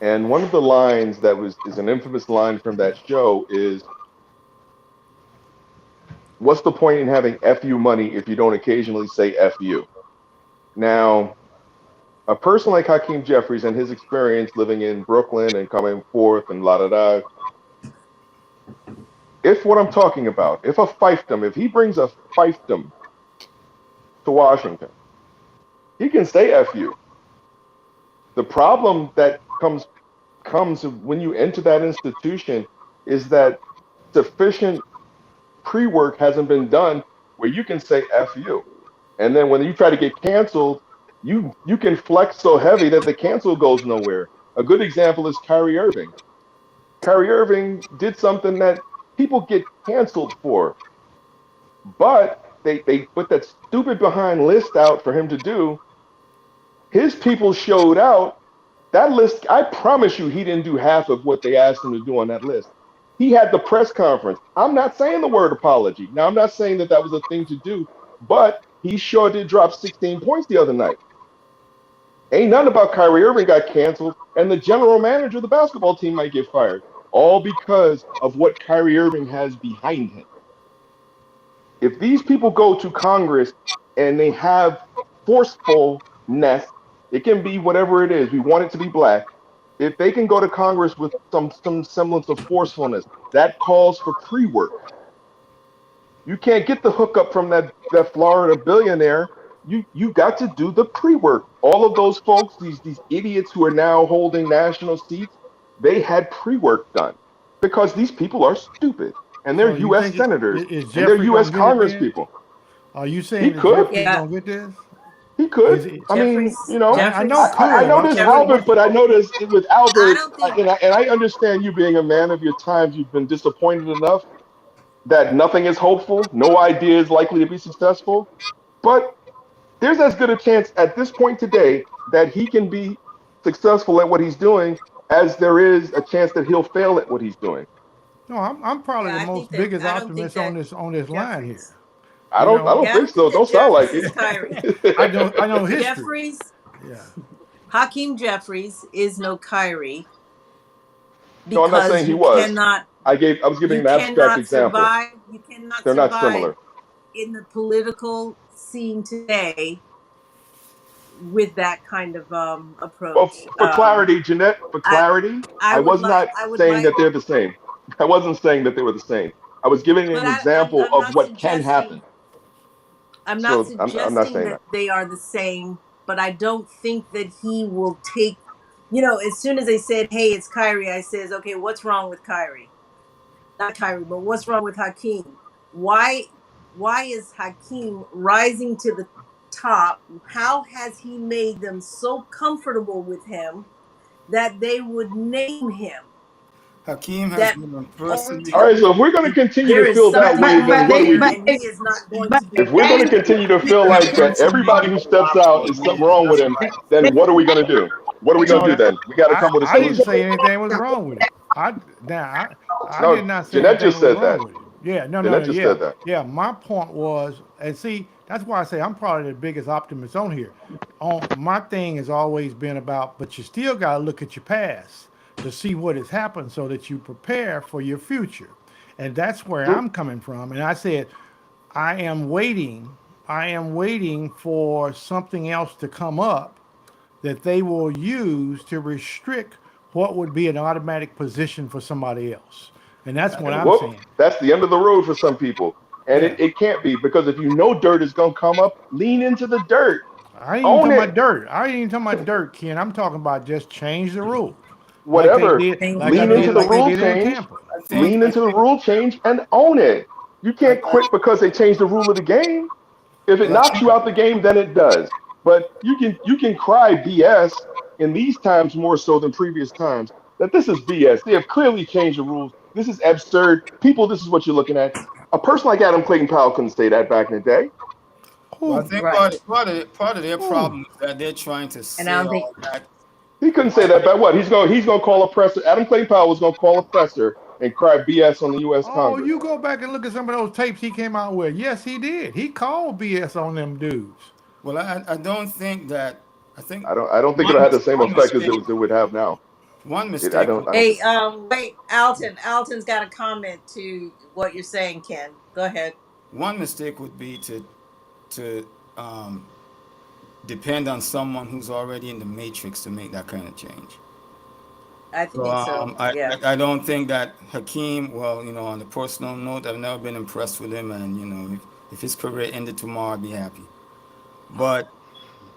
and one of the lines that is an infamous line from that show is, "What's the point in having FU money if you don't occasionally say FU?" Now, a person like Hakeem Jeffries and his experience living in Brooklyn and coming forth and la da da, if what I'm talking about, if a fiefdom, if he brings a fiefdom to Washington, he can say FU. The problem that comes when you enter that institution is that sufficient pre-work hasn't been done where you can say FU. And then when you try to get canceled, you can flex so heavy that the cancel goes nowhere. A good example is Kyrie Irving. Kyrie Irving did something that people get canceled for, but they put that stupid behind list out for him to do. His people showed out. That list, I promise you, he didn't do half of what they asked him to do on that list. He had the press conference. I'm not saying the word apology. Now, I'm not saying that was a thing to do, but he sure did drop 16 points the other night. Ain't nothing about Kyrie Irving got canceled, and the general manager of the basketball team might get fired, all because of what Kyrie Irving has behind him. If these people go to Congress and they have forcefulness, it can be whatever it is. We want it to be black. If they can go to Congress with some semblance of forcefulness, that calls for pre-work. You can't get the hookup from that Florida billionaire. You got to do the pre-work. All of those folks, these idiots who are now holding national seats, they had pre-work done because these people are stupid and they're So you U.S. think senators is and they're Jeffrey U.S. gonna get it Congress then? people. Are you He saying that could. Jeffrey's Yeah, gonna get this? He could. Is it? I mean, Jeffries. you know, I Jeffries. know I could. I'm noticed saying what Jeffries. Albert, but I noticed with I Albert, don't think. and I understand you being a man of your times. You've been disappointed enough that nothing is hopeful, no idea is likely to be successful. But there's as good a chance at this point today that he can be successful at what he's doing as there is a chance that he'll fail at what he's doing. No, I'm probably Yeah, the I think most that. biggest I don't think optimist that on this line here. Jeffries. I You don't I know, don't Yeah, I think don't think so. Don't that sound like Jeffries it. is Kyrie. I know history. Jeffries. Yeah. Hakeem Jeffries is no Kyrie No, I'm not because saying he was. I was giving you an abstract cannot example. survive. You cannot They're not survive similar. in the political scene today with that kind of Well, approach. for clarity, Jeanette, for I clarity, I I would was like not I would saying like, that they're the same. I wasn't saying that they were the same. I was giving but an example I'm of not what can happen. suggesting. I'm not So I'm not suggesting saying that that. they are the same, but I don't think that he will take. You know, as soon as they said, "Hey, it's Kyrie," I says, "Okay, what's wrong with Kyrie? Not Kyrie, but what's wrong with Hakeem? Why why is Hakeem rising to the top? How has he made them so comfortable with him that they would name him? Hakeem has That been only personally. All right. So if tells we're going to me continue to there is feel that something way, then more what do we there, do? and he is not going to If be we're going to continue to feel like that everybody who steps out is something wrong with That's him, right. then what are we going to do? What are we going to No, do then? We got to come with a I didn't solution. say anything was wrong with it. I did No, not say Jeanette anything just was said wrong that. with it. Yeah, Jeanette just yeah. said that. Yeah, my point was, and see, that's why I say I'm probably the biggest optimist on here. On my thing has always been about, but you still got to look at your past to see what has happened so that you prepare for your future. And that's where True. I'm coming from. And I said, I am waiting. I am waiting for something else to come up that they will use to restrict what would be an automatic position for somebody else. And that's what And I'm whoop, saying. that's the end of the road for some people. And Yeah. it can't be because if you know dirt is going to come up, lean into the dirt. I ain't even Own talking it. about dirt. I ain't even talking about dirt, Ken. I'm talking about just change the rule. Whatever. the Lean into the rule. Like they rule did in change. Tampa. I think. Lean I into the think. rule change and own it. You I can't think. quit because they changed the rule of the game. If it Well, I knocks think. you out the game, then it does. But you can cry BS in these times more so than previous times that this is BS. They have clearly changed the rules. This is absurd. People, this is what you're looking at. A person like Adam Clayton Powell couldn't say that back in the day. Well, I Who? think Right. part of their Who? problem is that they're trying to And I say don't think. all that. He couldn't say that back. What? He's gonna call a presser. Adam Clayton Powell was gonna call a presser and cry BS on the U.S. Oh, Congress. you go back and look at some of those tapes he came out with. Yes, he did. He called BS on them dudes. Well, I don't think that. I think I don't think it'll one have the same one effect as mistake it would have now. one I mistake don't would I don't Hey, think. wait, Alton. Alton's got a comment to what you're saying, Ken. Go ahead. one mistake would be to depend on someone who's already in the matrix to make that kind of change. I So think so. Yeah. I don't think that Hakeem, well, on the personal note, I've never been impressed with him, and if his career ended tomorrow, I'd be happy. But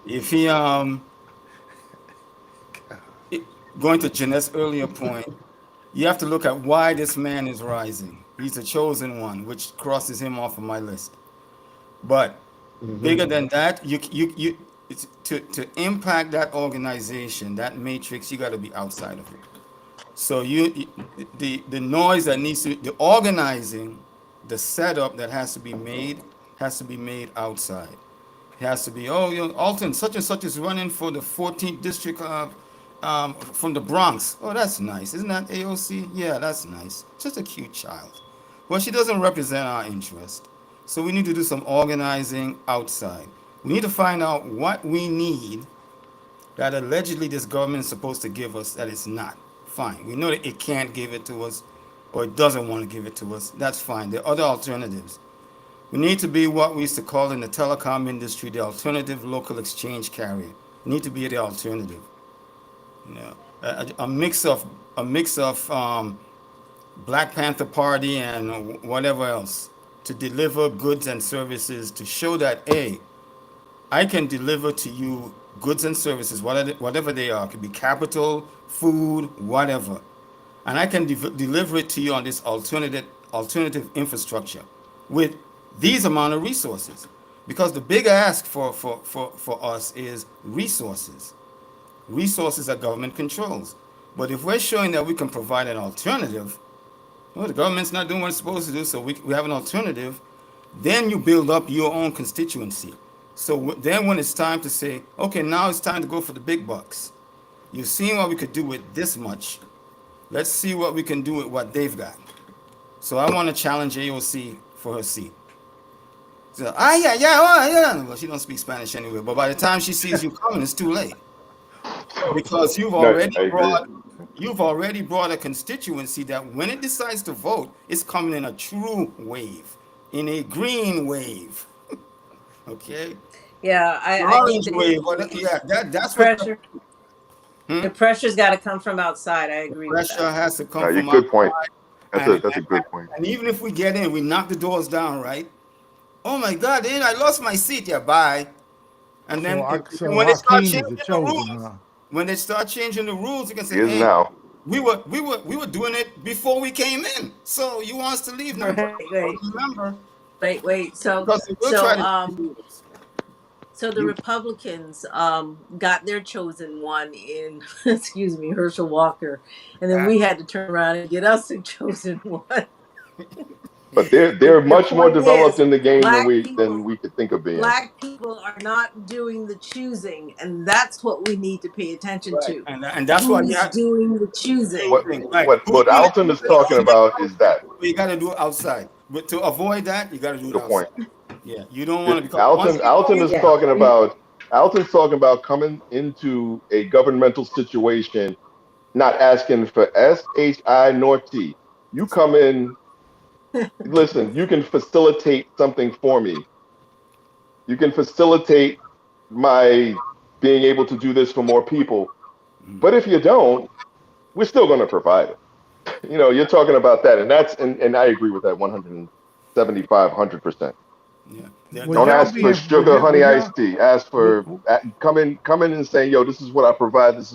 if he it- going to Jeanette's earlier point, you have to look at why this man is rising. He's a chosen one, which crosses him off of my list. But bigger than that, to impact that organization, that matrix, you got to be outside of it. So the noise that needs to, the organizing, the setup that has to be made outside. It has to be, oh, Alton, such and such is running for the 14th district from the Bronx. Oh, that's nice. Isn't that AOC? Yeah, that's nice. Just a cute child. Well, she doesn't represent our interest. So we need to do some organizing outside. We need to find out what we need that allegedly this government is supposed to give us that it's not. Fine. We know that it can't give it to us or it doesn't want to give it to us. That's fine. There are other alternatives. We need to be what we used to call in the telecom industry the alternative local exchange carrier. We need to be the alternative. You know, a mix of Black Panther Party and whatever else to deliver goods and services to show that I can deliver to you goods and services, whatever they are. It could be capital, food, whatever, and I can deliver it to you on this alternative infrastructure with these amount of resources. Because the big ask for us is resources. Resources that government controls. But if we're showing that we can provide an alternative, well, the government's not doing what it's supposed to do, so we have an alternative, then you build up your own constituency. So then when it's time to say, okay, now it's time to go for the big bucks. You've seen what we could do with this much. Let's see what we can do with what they've got. So I want to challenge AOC for her seat. So, yeah. Well, she don't speak Spanish anyway, but by the time she sees you coming, it's too late. Because you've No, already I agree. brought a constituency that when it decides to vote, it's coming in a true wave, in a green wave. Okay? Yeah, I think Orange wave. That's what pressure. The pressure's got to come from outside. I agree with pressure that. has to come No, from good point. outside. That's a good point. And even if we get in, we knock the doors down, right? Oh my God, I lost my seat. Yeah, bye. And then So when they start Hakeem is changing the the chosen, rules, huh? when they start changing the rules, you can say, He is hey, now. we were doing it before we came in. So you want us to leave now? Remember, Wait. So because they will try to do this. so the Republicans got their chosen one in excuse me, Herschel Walker, and then we had to turn around and get us a chosen one. But they're much more point developed is, in the game black than we could think of being. Black people are not doing the choosing, and that's what we need to pay attention to. And that's what Who's doing the choosing. What Alton is talking about is that. You got to do it outside. But to avoid that, you got to do it Good outside. point. Yeah, you don't want to become. Alton's talking about coming into a governmental situation, not asking for S, H, I, nor T. You come in. Listen, you can facilitate something for me. You can facilitate my being able to do this for more people. But if you don't, we're still going to provide it. You're talking about that, and I agree with that 175, 100%. Yeah. Don't ask for sugar, honey, iced tea. Ask for come in and say, yo, this is what I provide. This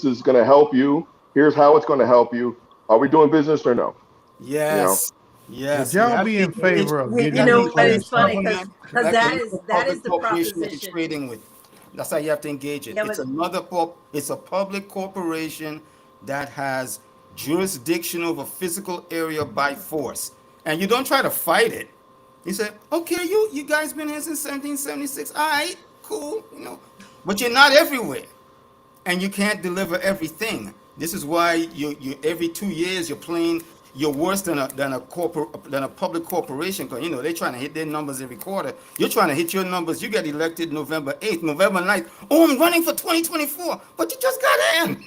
is going to help you. Here's how it's going to help you. Are we doing business or no? Yes. Yes. Would y'all be in favor of getting But it's funny because that is the corporation you're proposition. trading with. That's how you have to engage it. Yeah, It's a public corporation that has jurisdiction over physical area by force, and you don't try to fight it. You say, okay, you guys been here since 1776. All right, cool, but you're not everywhere, and you can't deliver everything. This is why you every 2 years you're worse than a public corporation, because they're trying to hit their numbers every quarter. You're trying to hit your numbers. You get elected November 8th, November 9th. Oh, I'm running for 2024, but you just got in.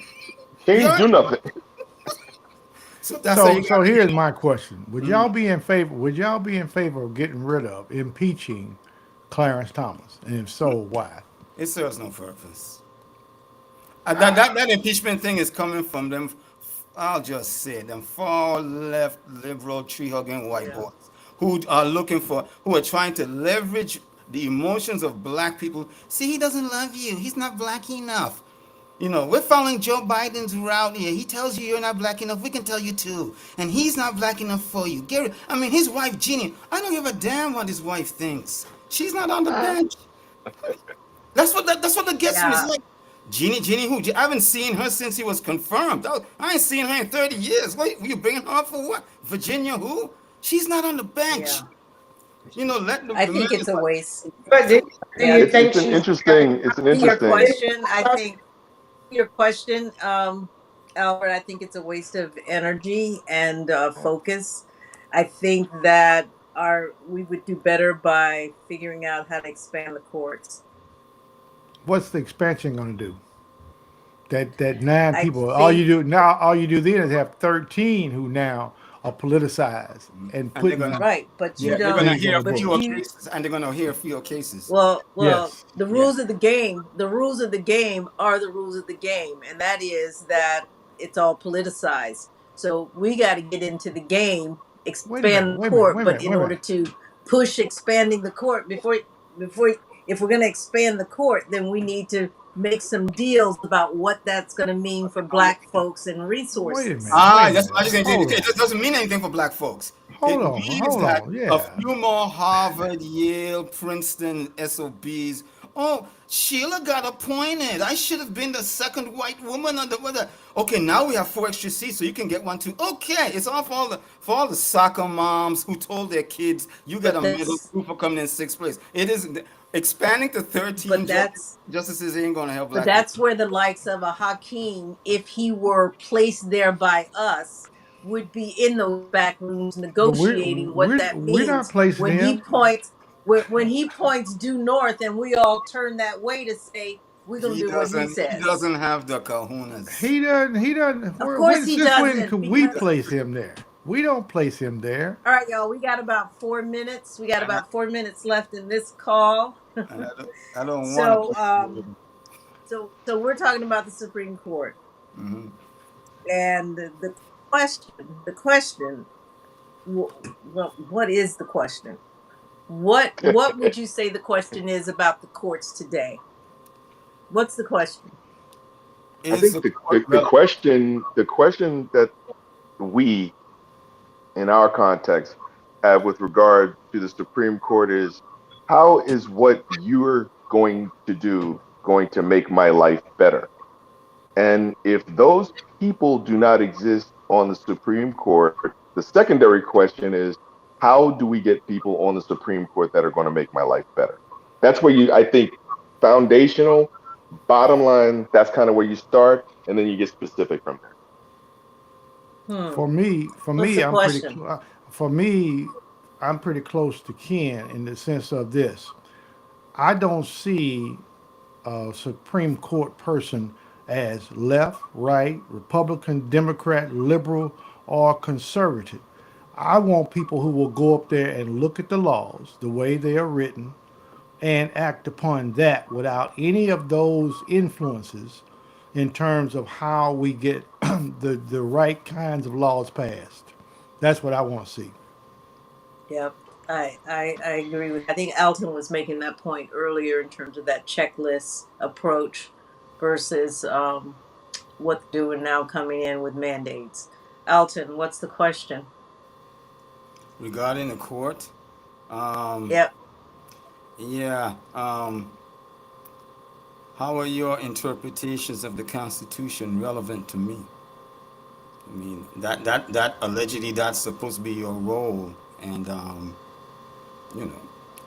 Can't do nothing. So here's my question: Would y'all be in favor? Would y'all be in favor of getting rid of impeaching Clarence Thomas? And if so, why? It serves no purpose. That impeachment thing is coming from them. I'll just say them far left liberal tree hugging white boys who are trying to leverage the emotions of black people. See, he doesn't love you. He's not black enough. We're following Joe Biden's route here. He tells you you're not black enough. We can tell you too. And he's not black enough for you. His wife, Jeannie, I don't give a damn what his wife thinks. She's not on the bench. That's what that gets me. It's like, Jeannie who? I haven't seen her since he was confirmed. I ain't seen her in 30 years. Wait, were you bringing her up for what? Virginia who? She's not on the bench. I think it's a waste. But do you think It's an interesting. Your question, Albert, I think it's a waste of energy and focus. I think that we would do better by figuring out how to expand the courts. What's the expansion going to do? That nine I people. All think, you do now, all you do then is have 13 who now are politicized and And they're putting gonna, right, but you yeah, they're gonna don't, things on hear the a book. but fewer you, cases, and they're gonna hear fewer cases. well, Yes. the Yeah. rules of the rules of the game are the rules of the game, and that is that it's all politicized. So we got to get into the game, Wait a minute. expand the Wait a minute. court, Wait a but minute. in Wait a order minute. to push expanding the court before if we're going to expand the court, then we need to make some deals about what that's going to mean for black folks and Wait a resources. minute. Wait a That's what I minute. was saying. Hold It on. doesn't mean anything for black folks. It Hold on. means Hold that on. a Yeah. few more Harvard, Yale, Princeton SOBs. Oh, Sheila got appointed. I should have been the second white woman on the weather. Okay, now we have 4 extra seats, so you can get one too. Okay, it's all for all the soccer moms who told their kids you get But a medal that's for coming in sixth place. It is expanding to 13 but that's justices ain't gonna help But black that's people. where the likes of a Hakeem, if he were placed there by us, would be in those back rooms But negotiating what that we're not means placing when he him. points when he points due north and we all turn that way to say we're gonna do what he He says. doesn't have the kahunas. He doesn't. He doesn't. Of When course he since when doesn't, could we because place him there? We don't place him there. all right, y'all, we got about 4 minutes. We got And I, about 4 minutes left in this call. I don't want to So put you so we're talking about the Supreme Court. in. And the question, well, what is the question? What would you say the question is about the courts today? What's the question? I Is think the court relevant? the question that we, in our context, have with regard to the Supreme Court is, how is what you're going to do going to make my life better? And if those people do not exist on the Supreme Court, the secondary question is, how do we get people on the Supreme Court that are going to make my life better? That's where I think, foundational, bottom line, that's kind of where you start, and then you get specific from there. Hmm. For me, What's the I'm pretty. question? For me, I'm pretty close to Ken in the sense of this. I don't see a Supreme Court person as left, right, Republican, Democrat, liberal, or conservative. I want people who will go up there and look at the laws the way they are written and act upon that without any of those influences in terms of how we get the right kinds of laws passed. That's what I want to see. Yep. I agree with. I think Alton was making that point earlier in terms of that checklist approach versus what they're doing now coming in with mandates. Alton, what's the question? Regarding the court, um, Yep. yeah. How are your interpretations of the Constitution relevant to me? I mean, that allegedly that's supposed to be your role, and you know,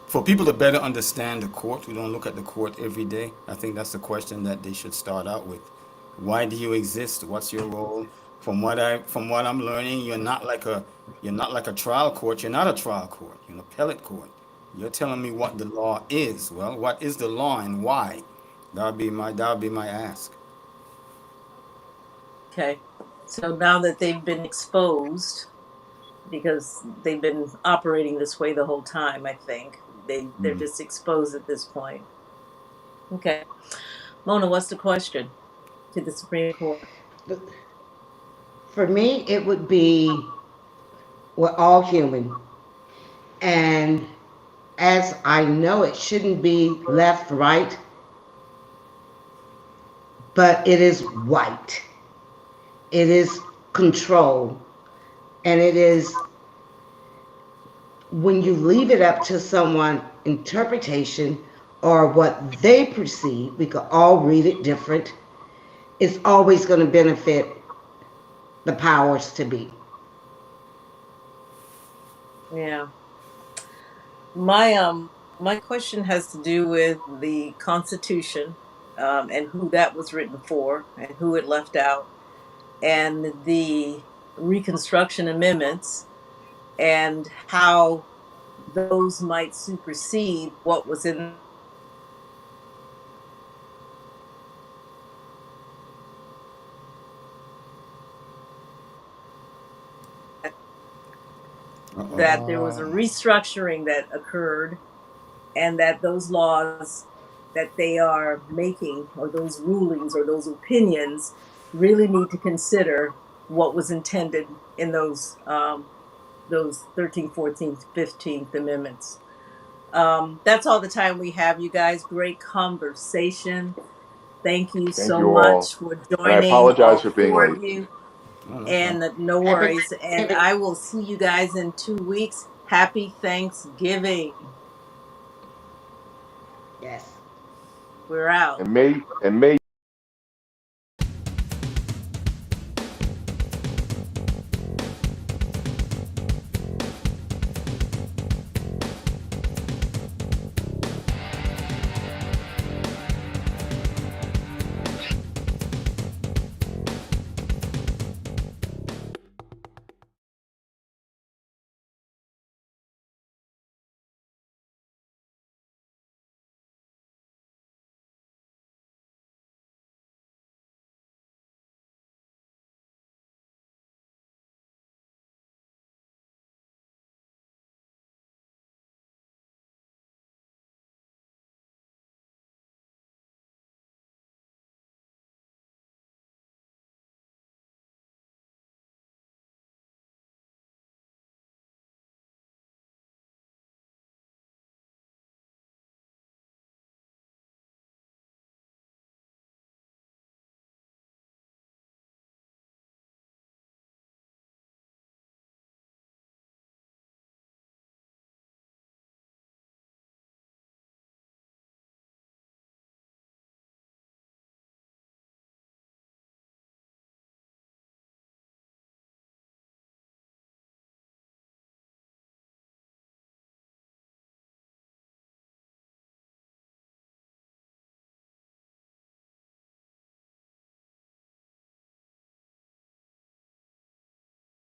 for people to better understand the court, who don't look at the court every day, I think that's the question that they should start out with. Why do you exist? What's your role? From what I'm learning, you're not like a trial court. You're not a trial court. You're an appellate court. You're telling me what the law is. Well, what is the law and why? That would be my ask. Okay. So now that they've been exposed, because they've been operating this way the whole time, I think they're just exposed at this point. Okay. Mona, what's the question to the Supreme Court? For me, it would be, we're all human. And as I know, it shouldn't be left, right, but it is white. It is control. And it is, when you leave it up to someone interpretation or what they perceive, we could all read it different, it's always going to benefit the powers to be. Yeah. My question has to do with the Constitution, and who that was written for and who it left out, and the Reconstruction Amendments, and how those might supersede what was in Uh-oh. that there was a restructuring that occurred, and that those laws that they are making, or those rulings or those opinions, really need to consider what was intended in those 13th, 14th, 15th Amendments. That's all the time we have, you guys. Great conversation. Thank you Thank so you all. much for And I joining, apologize all for being 4 late. of you. Oh, no problem. And no Happy worries. And Thanksgiving. I will see you guys in 2 weeks. Happy Thanksgiving. Yes. We're out. And may